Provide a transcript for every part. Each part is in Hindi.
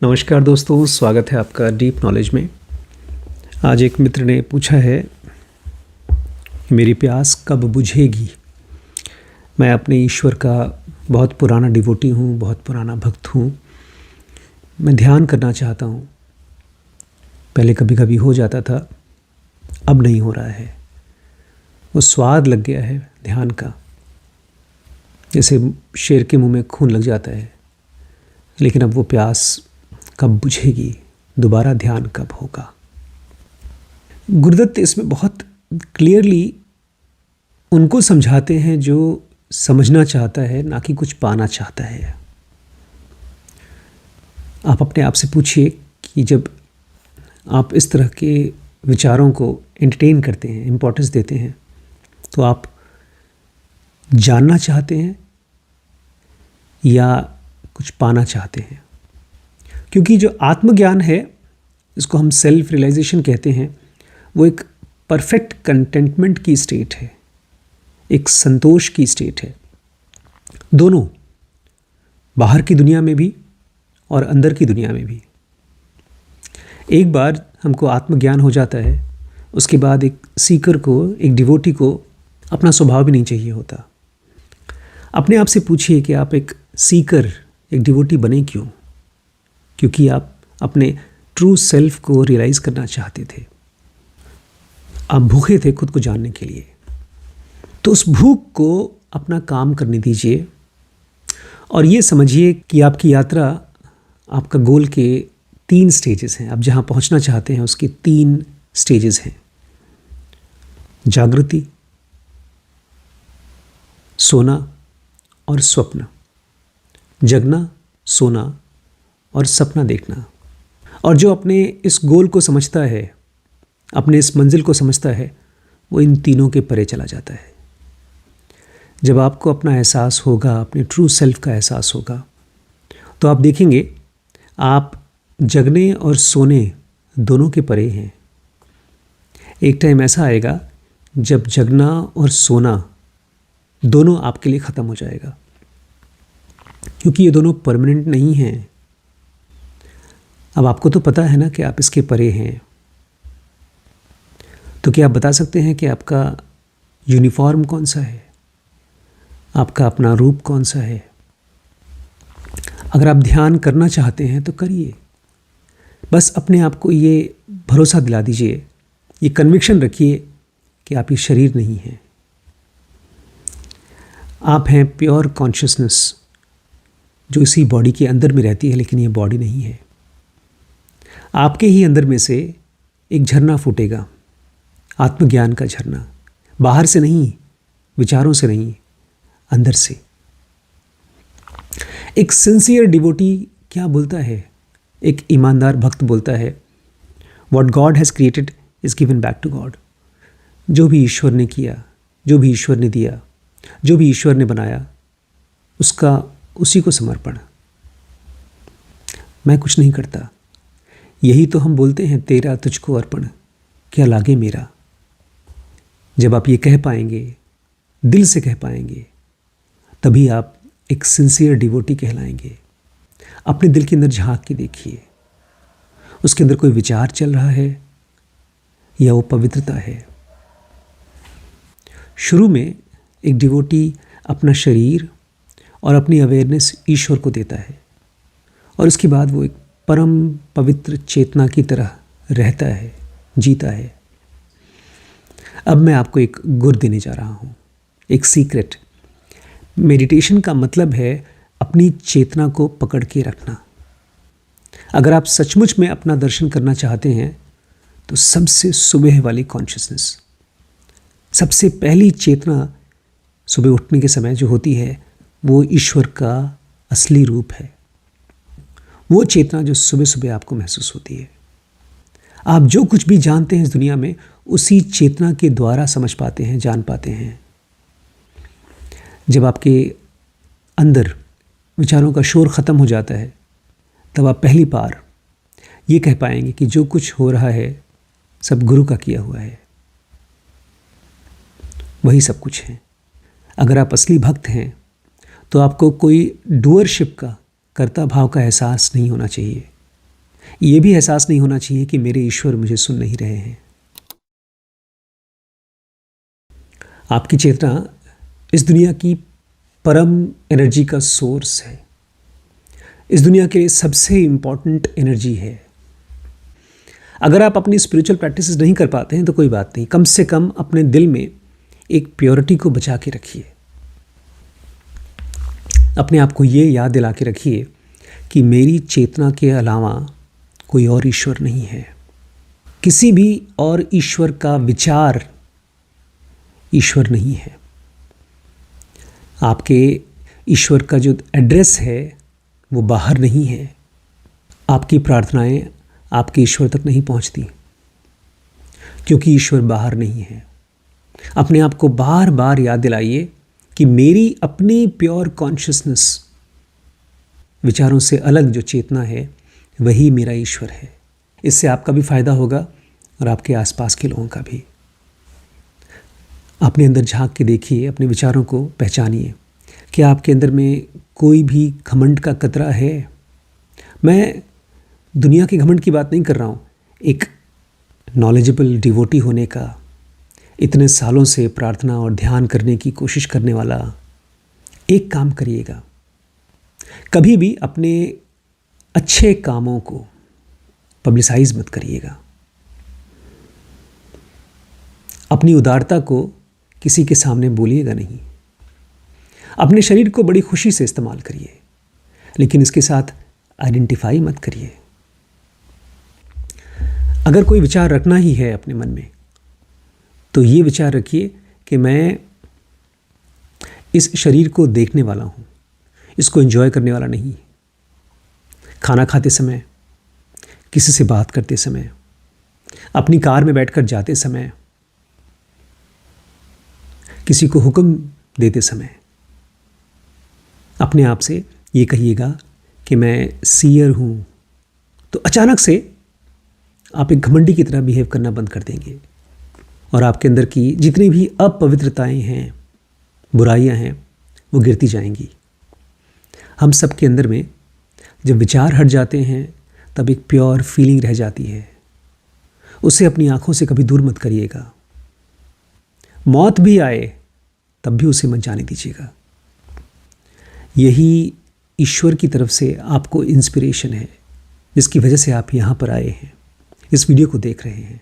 नमस्कार दोस्तों, स्वागत है आपका डीप नॉलेज में। आज एक मित्र ने पूछा है कि मेरी प्यास कब बुझेगी। मैं अपने ईश्वर का बहुत पुराना डिवोटी हूँ, बहुत पुराना भक्त हूँ। मैं ध्यान करना चाहता हूँ। पहले कभी कभी हो जाता था, अब नहीं हो रहा है। वो स्वाद लग गया है ध्यान का, जैसे शेर के मुंह में खून लग जाता है। लेकिन अब वो प्यास कब बुझेगी, दोबारा ध्यान कब होगा। गुरुदत्त इसमें बहुत क्लियरली उनको समझाते हैं जो समझना चाहता है, ना कि कुछ पाना चाहता है। आप अपने आप से पूछिए कि जब आप इस तरह के विचारों को एंटरटेन करते हैं, इम्पोर्टेंस देते हैं, तो आप जानना चाहते हैं या कुछ पाना चाहते हैं। क्योंकि जो आत्मज्ञान है, इसको हम सेल्फ रियलाइजेशन कहते हैं, वो एक परफेक्ट कंटेंटमेंट की स्टेट है, एक संतोष की स्टेट है। दोनों, बाहर की दुनिया में भी और अंदर की दुनिया में भी। एक बार हमको आत्मज्ञान हो जाता है, उसके बाद एक सीकर को, एक डिवोटी को अपना स्वभाव भी नहीं चाहिए होता। अपने आप से पूछिए कि आप एक सीकर, एक डिवोटी बने क्यों? क्योंकि आप अपने ट्रू सेल्फ को रियलाइज करना चाहते थे। आप भूखे थे खुद को जानने के लिए। तो उस भूख को अपना काम करने दीजिए और ये समझिए कि आपकी यात्रा, आपका गोल के 3 स्टेजेस हैं। आप जहाँ पहुँचना चाहते हैं उसके 3 स्टेजेस हैं। जागृति, सोना और स्वप्न। जगना, सोना और सपना देखना। और जो अपने इस गोल को समझता है, अपने इस मंजिल को समझता है, वो इन तीनों के परे चला जाता है। जब आपको अपना एहसास होगा, अपने ट्रू सेल्फ का एहसास होगा, तो आप देखेंगे आप जगने और सोने दोनों के परे हैं। एक टाइम ऐसा आएगा जब जगना और सोना दोनों आपके लिए ख़त्म हो जाएगा, क्योंकि ये दोनों परमानेंट नहीं हैं। अब आपको तो पता है ना कि आप इसके परे हैं। तो क्या आप बता सकते हैं कि आपका यूनिफॉर्म कौन सा है, आपका अपना रूप कौन सा है? अगर आप ध्यान करना चाहते हैं तो करिए। बस अपने आप को ये भरोसा दिला दीजिए, ये कन्विक्शन रखिए कि आप ये शरीर नहीं हैं। आप हैं प्योर कॉन्शियसनेस, जो इसी बॉडी के अंदर में रहती है, लेकिन ये बॉडी नहीं है। आपके ही अंदर में से एक झरना फूटेगा, आत्मज्ञान का झरना। बाहर से नहीं, विचारों से नहीं, अंदर से। एक सिंसियर डिवोटी क्या बोलता है? एक ईमानदार भक्त बोलता है, what God has created is given back to God. जो भी ईश्वर ने किया, जो भी ईश्वर ने दिया, जो भी ईश्वर ने बनाया, उसका उसी को समर्पण। मैं कुछ नहीं करता। यही तो हम बोलते हैं, तेरा तुझको अर्पण, क्या लागे मेरा। जब आप ये कह पाएंगे, दिल से कह पाएंगे, तभी आप एक सिंसियर डिवोटी कहलाएंगे। अपने दिल के अंदर झांक के देखिए, उसके अंदर कोई विचार चल रहा है या वो पवित्रता है। शुरू में एक डिवोटी अपना शरीर और अपनी अवेयरनेस ईश्वर को देता है, और उसके बाद वो एक परम पवित्र चेतना की तरह रहता है, जीता है। अब मैं आपको एक गुर देने जा रहा हूँ, एक सीक्रेट। मेडिटेशन का मतलब है अपनी चेतना को पकड़ के रखना। अगर आप सचमुच में अपना दर्शन करना चाहते हैं, तो सबसे सुबह वाली कॉन्शियसनेस, सबसे पहली चेतना सुबह उठने के समय जो होती है, वो ईश्वर का असली रूप है। वो चेतना जो सुबह सुबह आपको महसूस होती है। आप जो कुछ भी जानते हैं इस दुनिया में, उसी चेतना के द्वारा समझ पाते हैं, जान पाते हैं। जब आपके अंदर विचारों का शोर ख़त्म हो जाता है, तब आप पहली बार ये कह पाएंगे कि जो कुछ हो रहा है सब गुरु का किया हुआ है, वही सब कुछ है। अगर आप असली भक्त हैं तो आपको कोई डूअरशिप का, कर्ता भाव का एहसास नहीं होना चाहिए। ये भी एहसास नहीं होना चाहिए कि मेरे ईश्वर मुझे सुन नहीं रहे हैं। आपकी चेतना इस दुनिया की परम एनर्जी का सोर्स है, इस दुनिया के लिए सबसे इम्पॉर्टेंट एनर्जी है। अगर आप अपनी स्पिरिचुअल प्रैक्टिसेस नहीं कर पाते हैं तो कोई बात नहीं, कम से कम अपने दिल में एक प्योरिटी को बचा के रखिए। अपने आप को ये याद दिला के रखिए कि मेरी चेतना के अलावा कोई और ईश्वर नहीं है। किसी भी और ईश्वर का विचार ईश्वर नहीं है। आपके ईश्वर का जो एड्रेस है वो बाहर नहीं है। आपकी प्रार्थनाएं आपके ईश्वर तक नहीं पहुंचती क्योंकि ईश्वर बाहर नहीं है। अपने आप को बार बार याद दिलाइए कि मेरी अपनी प्योर कॉन्शियसनेस, विचारों से अलग जो चेतना है वही मेरा ईश्वर है। इससे आपका भी फायदा होगा और आपके आसपास के लोगों का भी। अपने अंदर झांक के देखिए, अपने विचारों को पहचानिए। क्या आपके अंदर में कोई भी घमंड का कतरा है? मैं दुनिया के घमंड की बात नहीं कर रहा हूँ, एक नॉलेजेबल डिवोटी होने का, इतने सालों से प्रार्थना और ध्यान करने की कोशिश करने वाला। एक काम करिएगा, कभी भी अपने अच्छे कामों को पब्लिसाइज मत करिएगा। अपनी उदारता को किसी के सामने बोलिएगा नहीं। अपने शरीर को बड़ी खुशी से इस्तेमाल करिए, लेकिन इसके साथ आइडेंटिफाई मत करिए। अगर कोई विचार रखना ही है अपने मन में तो ये विचार रखिए कि मैं इस शरीर को देखने वाला हूँ, इसको एंजॉय करने वाला नहीं। खाना खाते समय, किसी से बात करते समय, अपनी कार में बैठकर जाते समय, किसी को हुक्म देते समय अपने आप से ये कहिएगा कि मैं सीयर हूँ। तो अचानक से आप एक घमंडी की तरह बिहेव करना बंद कर देंगे और आपके अंदर की जितनी भी अपवित्रताएं हैं, बुराइयां हैं, वो गिरती जाएंगी। हम सब के अंदर में जब विचार हट जाते हैं तब एक प्योर फीलिंग रह जाती है। उसे अपनी आंखों से कभी दूर मत करिएगा। मौत भी आए तब भी उसे मत जाने दीजिएगा। यही ईश्वर की तरफ से आपको इंस्पिरेशन है, जिसकी वजह से आप यहाँ पर आए हैं, इस वीडियो को देख रहे हैं।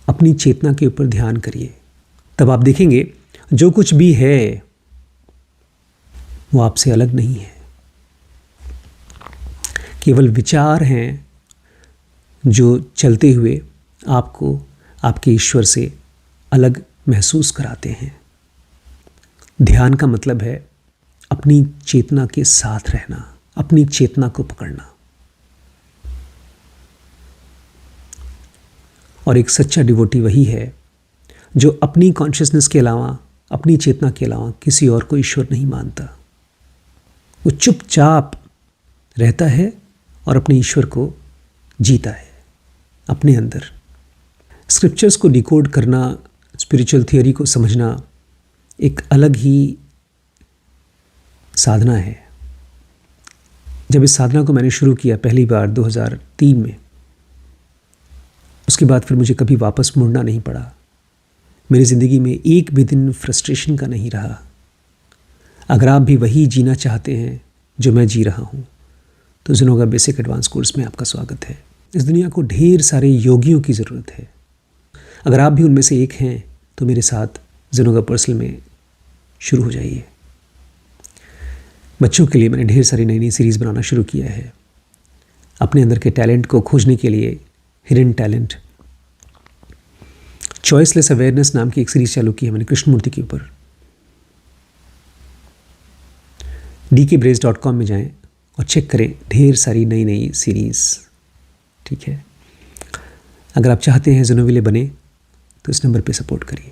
अपनी चेतना के ऊपर ध्यान करिए, तब आप देखेंगे जो कुछ भी है वो आपसे अलग नहीं है। केवल विचार हैं जो चलते हुए आपको आपके ईश्वर से अलग महसूस कराते हैं। ध्यान का मतलब है अपनी चेतना के साथ रहना, अपनी चेतना को पकड़ना। और एक सच्चा डिवोटी वही है जो अपनी कॉन्शियसनेस के अलावा, अपनी चेतना के अलावा किसी और को ईश्वर नहीं मानता। वो चुपचाप रहता है और अपने ईश्वर को जीता है अपने अंदर। स्क्रिप्चर्स को डिकोड करना, स्पिरिचुअल थियोरी को समझना एक अलग ही साधना है। जब इस साधना को मैंने शुरू किया पहली बार 2003 में, उसके बाद फिर मुझे कभी वापस मुड़ना नहीं पड़ा। मेरी ज़िंदगी में एक भी दिन फ्रस्ट्रेशन का नहीं रहा। अगर आप भी वही जीना चाहते हैं जो मैं जी रहा हूँ तो ज़ेनोगा बेसिक एडवांस कोर्स में आपका स्वागत है। इस दुनिया को ढेर सारे योगियों की ज़रूरत है। अगर आप भी उनमें से एक हैं तो मेरे साथ ज़ेनोगा पर्सनल में शुरू हो जाइए। बच्चों के लिए मैंने ढेर सारी नई नई सीरीज़ बनाना शुरू किया है। अपने अंदर के टैलेंट को खोजने के लिए हिडन टैलेंट, चॉइसलेस अवेयरनेस नाम की एक सीरीज़ चालू की है मैंने कृष्णमूर्ति के ऊपर। dkbrace.com में जाएं और चेक करें, ढेर सारी नई नई सीरीज़। ठीक है, अगर आप चाहते हैं ज़ेनोविले बने तो इस नंबर पे सपोर्ट करिए।